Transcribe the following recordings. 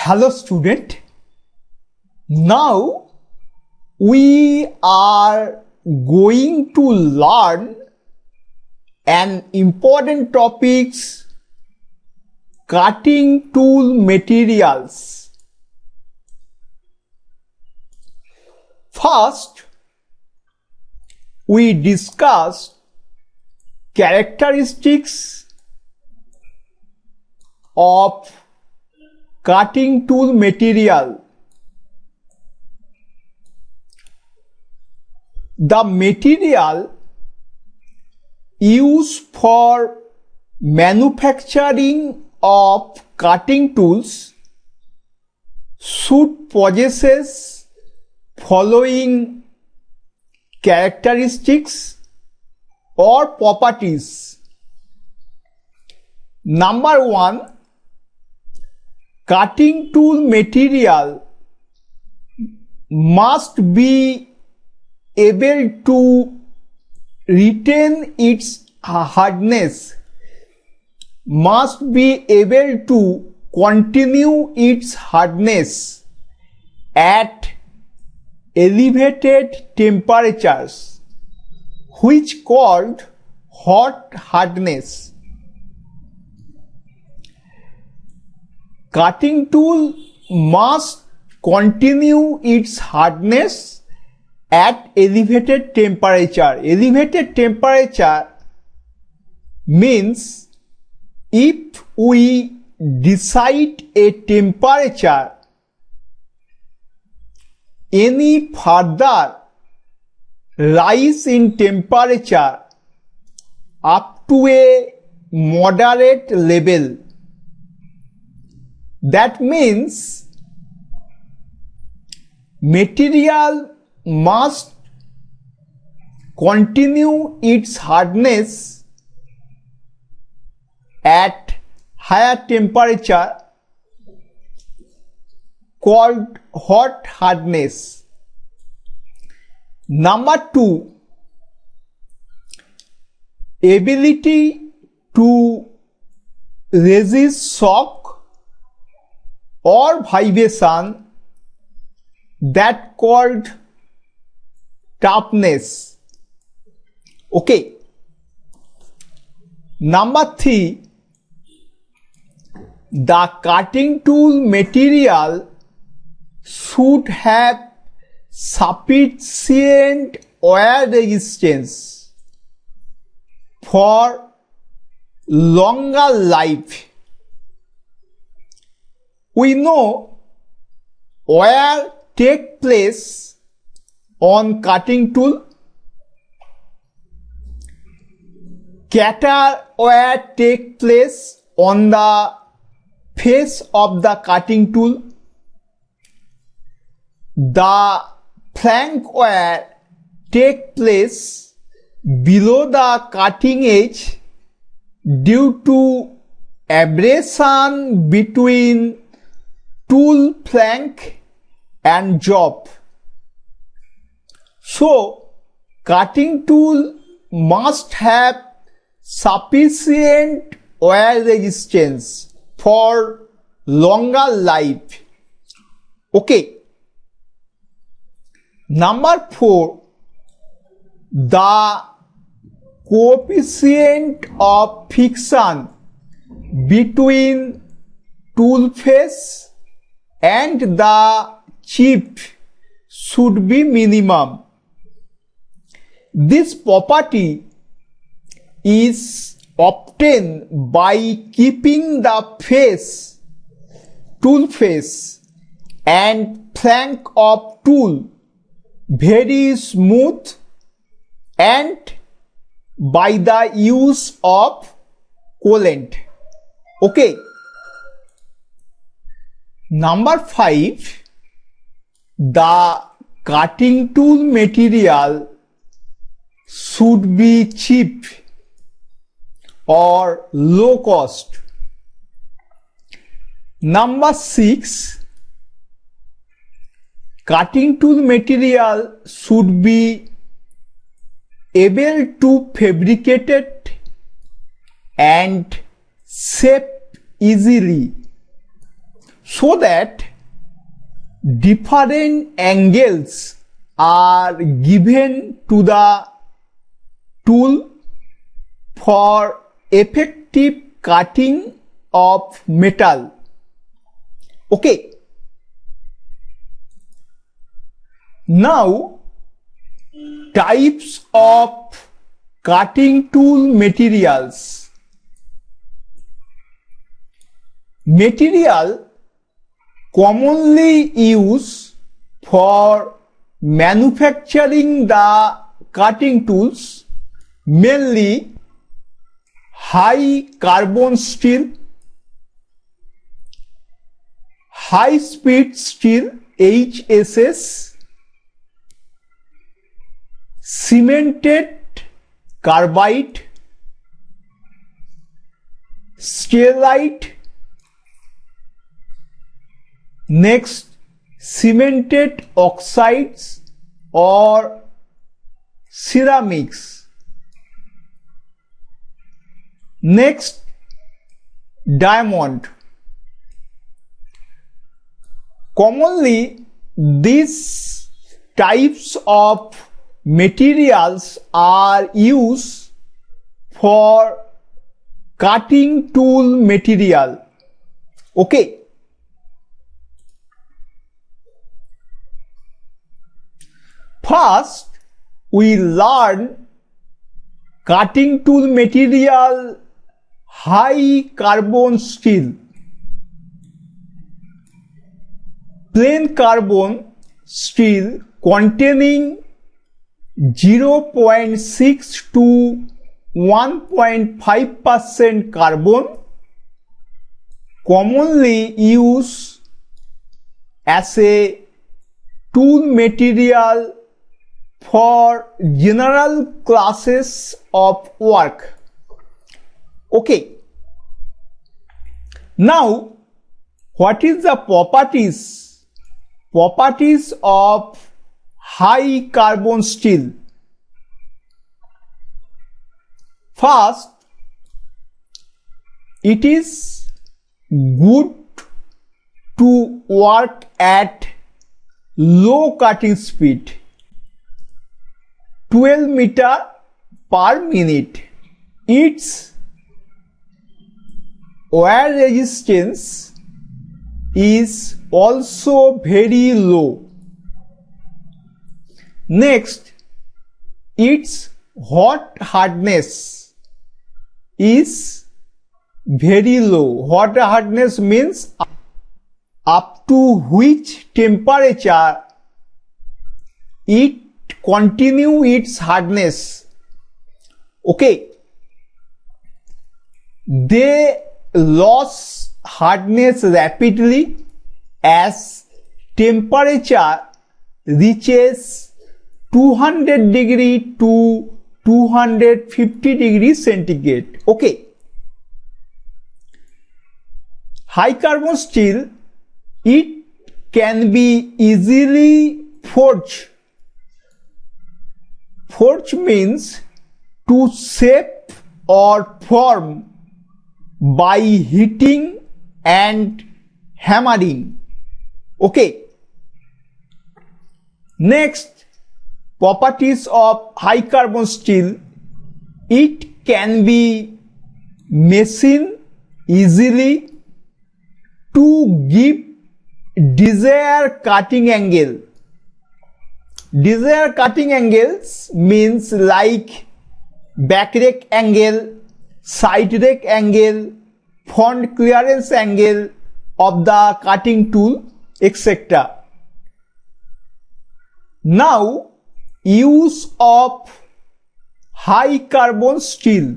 Hello student, now we are going to learn an important topics, cutting tool materials. First, we discuss characteristics of cutting tool material. The material used for manufacturing of cutting tools should possess following characteristics or properties. Number 1, cutting tool material must be able to retain its hardness, must be able to continue its hardness at elevated temperatures, which called hot hardness. Cutting tool must continue its hardness at elevated temperature. Elevated temperature means if we decide a temperature, any further rise in temperature up to a moderate level, that means material must continue its hardness at higher temperature called hot hardness. Number 2, ability to resist shock or vibration, that called toughness. Okay. Number 3, the cutting tool material should have sufficient wear resistance for longer life. We know wear take place on cutting tool, cater wear take place on the face of the cutting tool, the flank wear take place below the cutting edge due to abrasion between tool flank and job. So, cutting tool must have sufficient wear resistance for longer life. Okay. Number 4, the coefficient of friction between tool face and the chip should be minimum. This property is obtained by keeping the face, tool face and flank of tool very smooth and by the use of coolant. Okay. Number 5, the cutting tool material should be cheap or low cost. Number 6, cutting tool material should be able to fabricate it and shape easily. so that different angles are given to the tool for effective cutting of metal. Okay. Now, types of cutting tool materials. Material commonly used for manufacturing the cutting tools mainly high carbon steel, high speed steel HSS, cemented carbide, steelite, next cemented oxides or ceramics, next diamond. Commonly these types of materials are used for cutting tool material. Okay. First, we learn cutting tool material high carbon steel. Plain carbon steel containing 0.6 to 1.5% carbon, commonly used as a tool material for general classes of work. Okay. Now, what is the properties of high carbon steel? First, it is good to work at low cutting speed, 12 meter per minute. Its wear resistance is also very low. Next, its hot hardness is very low. Hot hardness means up to which temperature it continue its hardness. Okay. They lose hardness rapidly as temperature reaches 200 degree to 250 degrees centigrade. Okay. High carbon steel, it can be easily forged. Forge means to shape or form by heating and hammering. Okay. Next, properties of high carbon steel. It can be machined easily to give desired cutting angle. Desired cutting angles means like back rake angle, side rake angle, front clearance angle of the cutting tool, etc. Now, use of high carbon steel.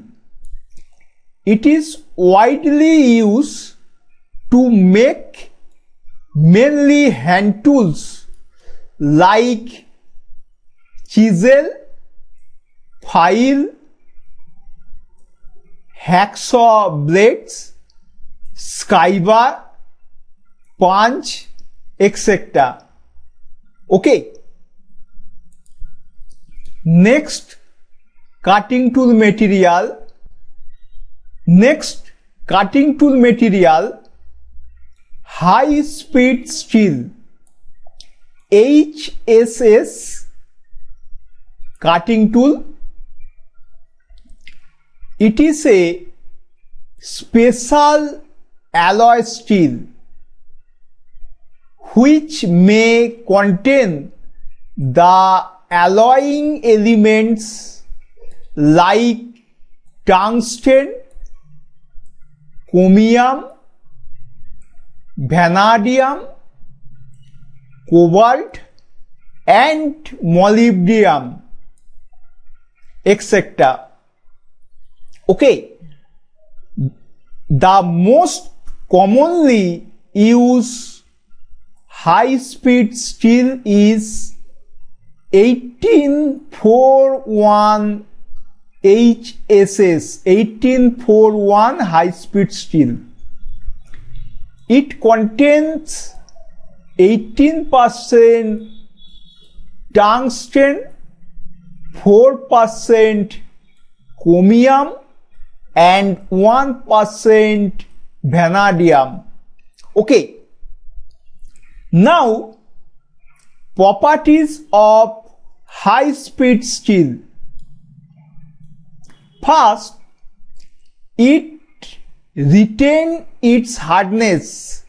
It is widely used to make mainly hand tools like chisel, file, hacksaw blades, skybar, punch, etc. Okay. Next, cutting tool material. high speed steel HSS cutting tool. It is a special alloy steel which may contain the alloying elements like tungsten, chromium, vanadium, cobalt and molybdenum, etc. Okay, the most commonly used high speed steel is 1841 HSS, 1841 high speed steel. It contains 18% tungsten, 4% chromium and 1% vanadium. Okay. Now, properties of high speed steel. First, it retain its hardness.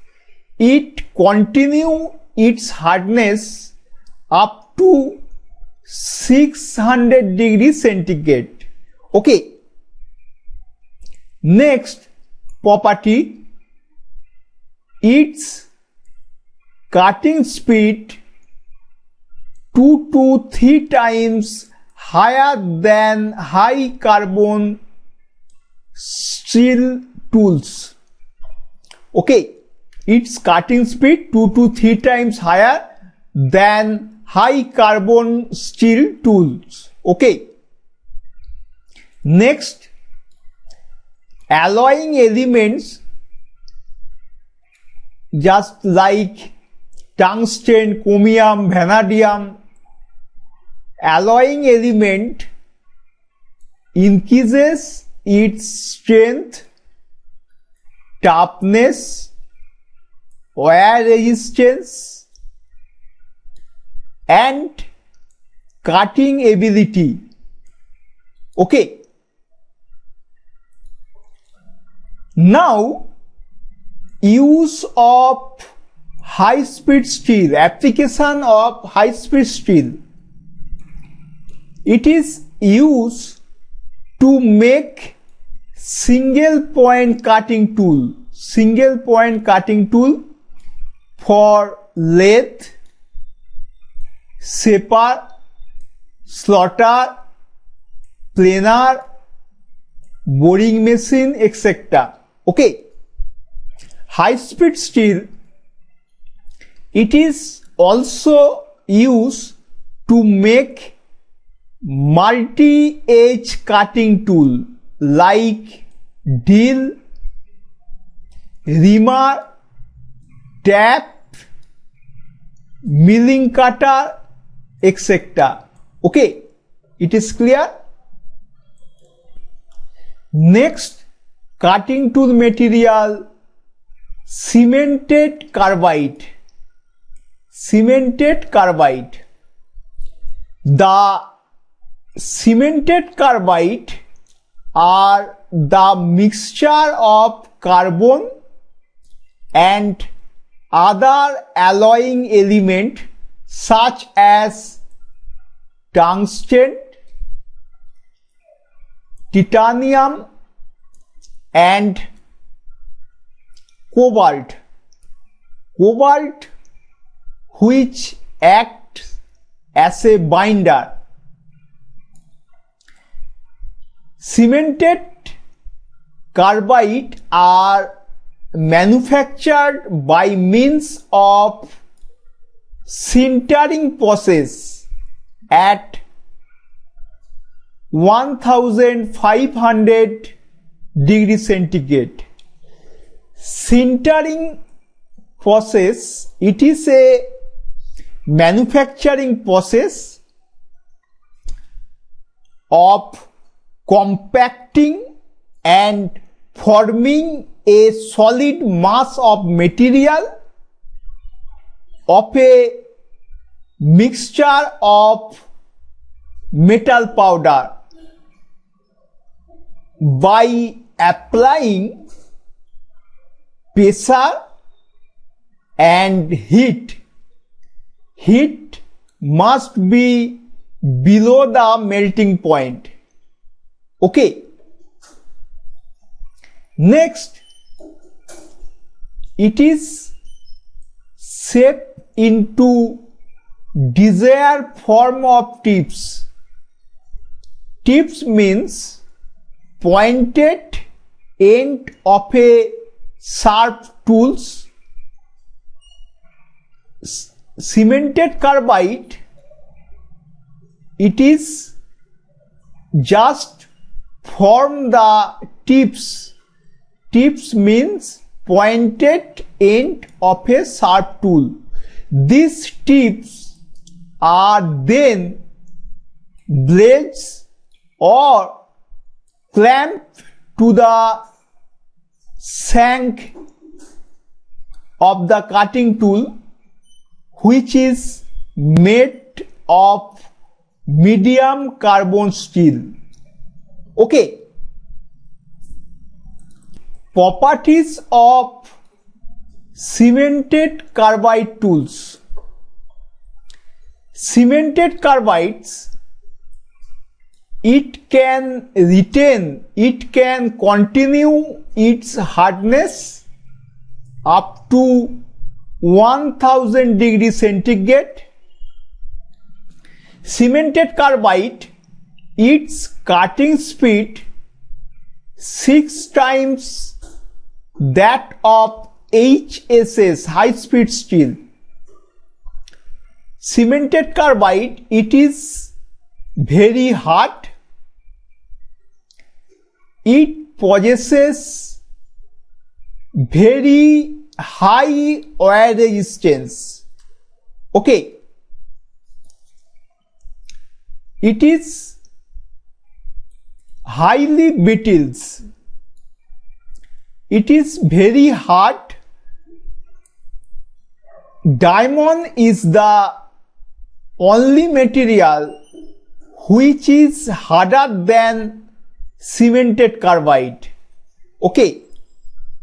It continue its hardness up to 600 degrees centigrade. Okay. Next property, its cutting speed 2 to 3 times higher than high carbon steel tools. Okay, its cutting speed 2 to 3 times higher than high carbon steel tools. Okay. Next, alloying elements just like tungsten, chromium, vanadium, alloying element increases its strength, toughness, wear resistance and cutting ability. Okay. Now, use of high speed steel, application of high speed steel. It is used to make single point cutting tool for lathe, shaper, slaughter, planer, boring machine, etc. Okay. High speed steel, it is also used to make multi-edge cutting tool like drill, reamer, tap, milling cutter, etc. Okay, it is clear? Next, cutting tool material, cemented carbide. Cemented carbide. The cemented carbide are the mixture of carbon and other alloying element such as tungsten, titanium and cobalt. Cobalt which acts as a binder. Cemented carbide are manufactured by means of sintering process at 1500 degrees centigrade. Sintering process, it is a manufacturing process of compacting and forming a solid mass of material of a mixture of metal powder by applying pressure and heat. Heat must be below the melting point. Okay. Next, it is shaped into desired form of tips. Tips means pointed end of a sharp tools. Cemented carbide, it is just form the tips. Tips means pointed end of a sharp tool. These tips are then blades or clamped to the shank of the cutting tool, which is made of medium carbon steel. Okay. Properties of cemented carbide tools. Cemented carbides, it can continue its hardness up to 1000 degrees centigrade. Cemented carbide, its cutting speed 6 times that of HSS, high speed steel. Cemented carbide, it is very hard. It possesses very high wear resistance. Okay. It is highly brittle. It is very hard. Diamond is the only material which is harder than cemented carbide. Okay.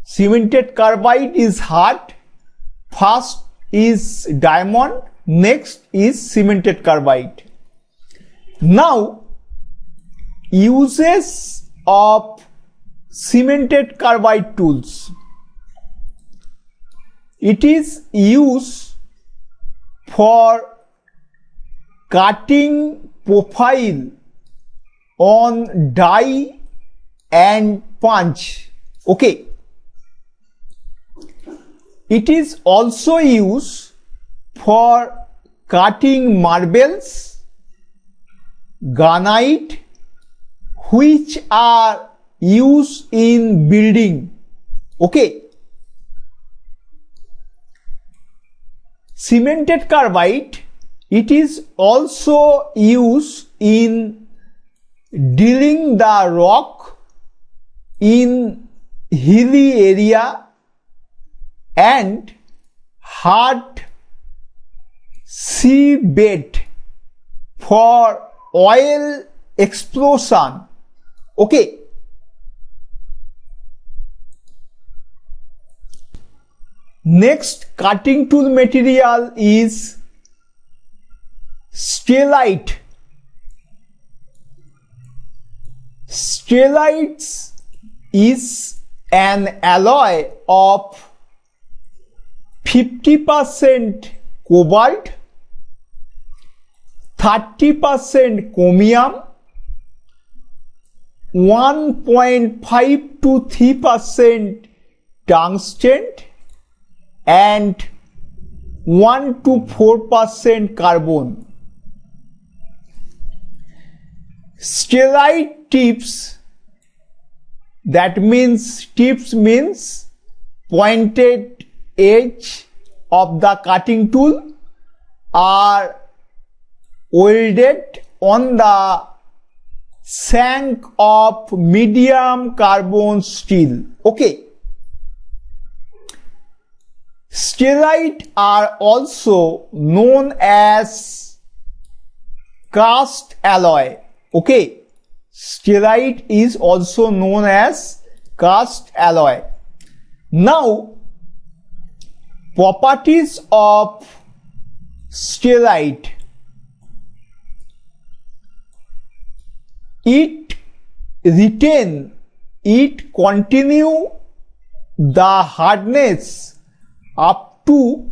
Cemented carbide is hard. First is diamond. Next is cemented carbide. Now, uses of cemented carbide tools. It is used for cutting profile on die and punch. Okay. It is also used for cutting marbles, granite, which are used in building. Okay. Cemented carbide, it is also used in drilling the rock in hilly area and hard seabed for oil explosion. Okay. Next cutting tool material is stellite. Stellite is an alloy of 50% cobalt, 30% chromium, 1.5 to 3% tungsten, and 1 to 4% carbon. Stellite tips, that means tips means pointed edge of the cutting tool, are welded on the shank of medium carbon steel. Okay. Stearite are also known as cast alloy. Okay, stearite is also known as cast alloy. Now, properties of stearite. It continue the hardness up to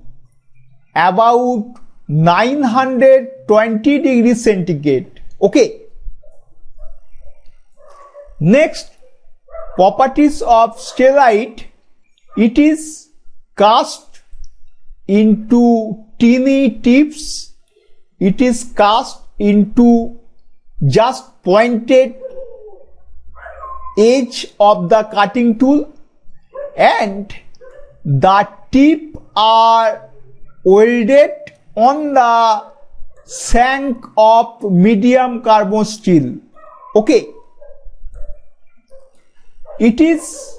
about 920 degrees centigrade. Okay. Next, properties of stearite. It is cast into tiny tips. It is cast into just pointed edge of the cutting tool, and the tip are welded on the shank of medium carbon steel. Okay. It is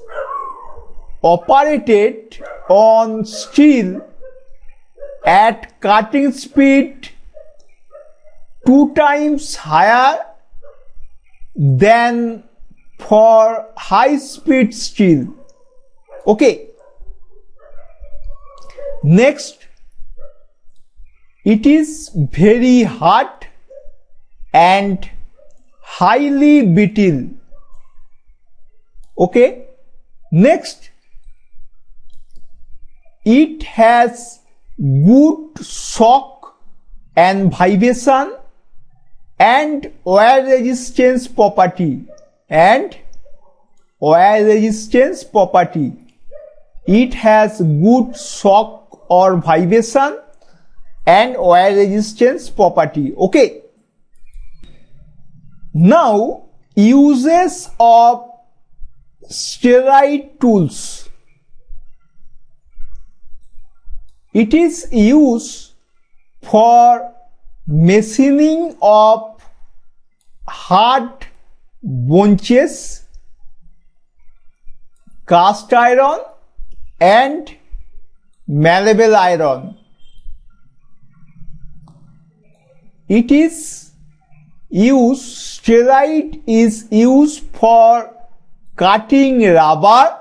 operated on steel at cutting speed 2 times higher than for high speed steel. Okay. Next, it is very hard and highly brittle. Okay. Next, it has good shock and vibration and wear resistance property. It has good shock or vibration and wear resistance property. Okay. Now, uses of stearite tools. It is used for machining of hard benches, cast iron and malleable iron. Stearite is used for cutting rubber,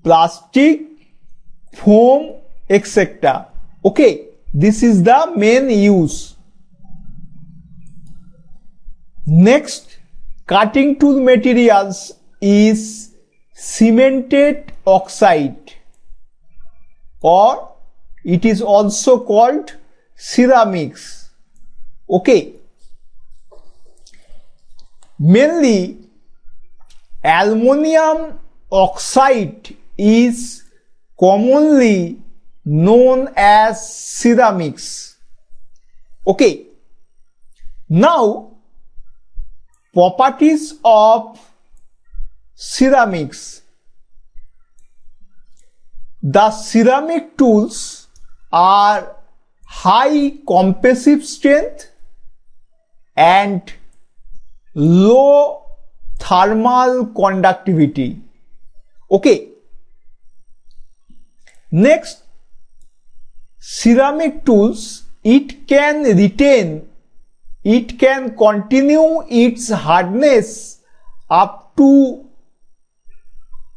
plastic, foam, etc. Okay, this is the main use. Next, cutting tool materials is cemented oxide, or it is also called ceramics. Okay. Mainly, aluminum oxide is commonly known as ceramics. Okay. Now, properties of ceramics. The ceramic tools are high compressive strength and low thermal conductivity. Okay. Next, ceramic tools, it can continue its hardness up to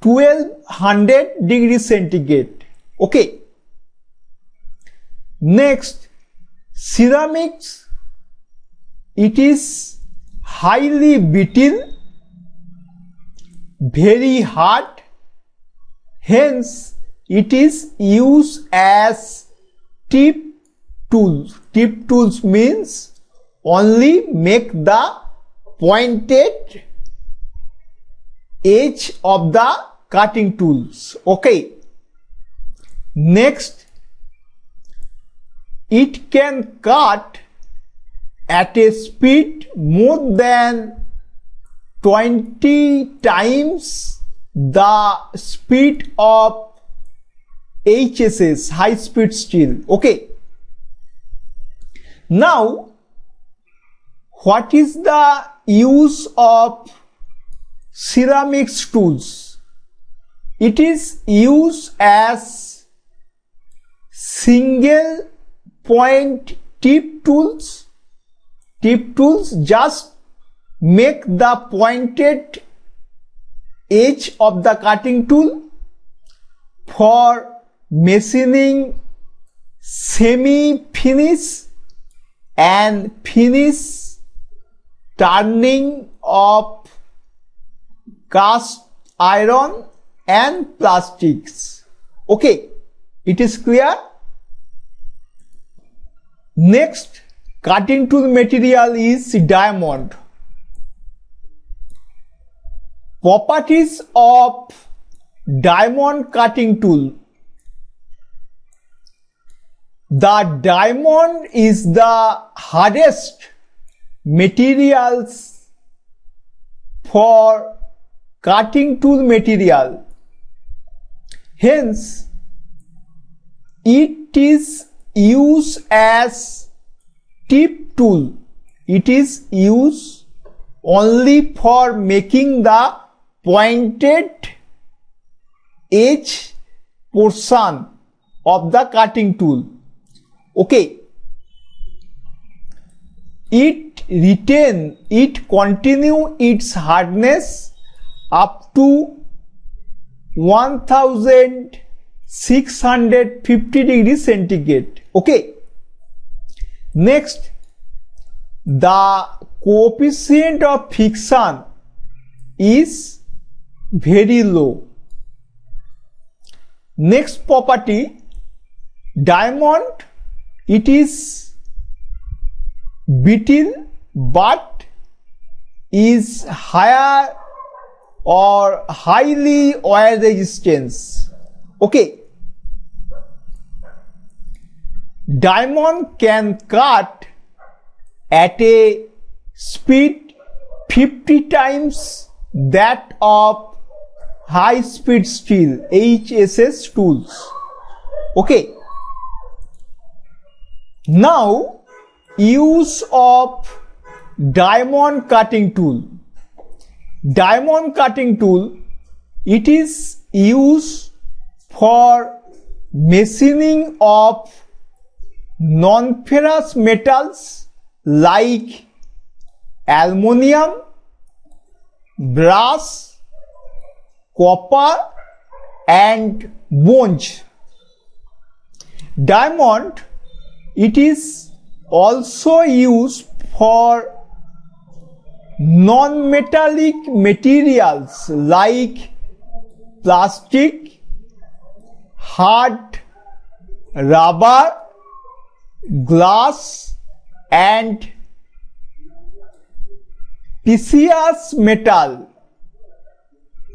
1200 degrees centigrade. Okay. Next, ceramics, it is highly brittle, very hard, hence it is used as tip tools. Tip tools means only make the pointed edge of the cutting tools. Okay. Next, it can cut at a speed more than 20 times the speed of HSS, high speed steel. Okay. Now, what is the use of ceramics tools? It is used as single point tip tools. Tip tools just make the pointed edge of the cutting tool. For machining semi-finish and finish turning of cast iron and plastics. Okay, it is clear. Next cutting tool material is diamond. Properties of diamond cutting tool. The diamond is the hardest materials for cutting tool material. Hence, it is used as tip tool. It is used only for making the pointed edge portion of the cutting tool. Okay. It continue its hardness up to 1650 degrees centigrade. Okay. Next, the coefficient of friction is very low. Next property, diamond, it is brittle but is higher or highly oil resistance. Okay. Diamond can cut at a speed 50 times that of high speed steel HSS tools. Okay. Now, use of diamond cutting tool. Diamond cutting tool, it is used for machining of non-ferrous metals like aluminum, brass, copper and bronze. Diamond, it is also used for non-metallic materials like plastic, hard rubber, glass and precious metal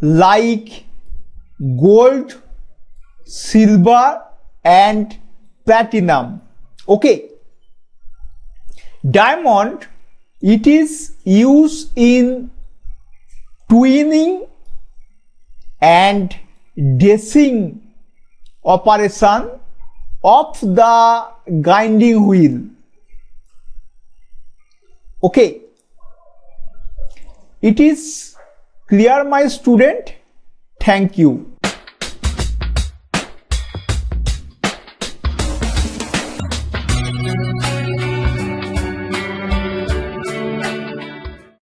like gold, silver and platinum. Okay. Diamond, it is used in twinning and dashing operation of the grinding wheel. Okay. It is clear, my student. Thank you.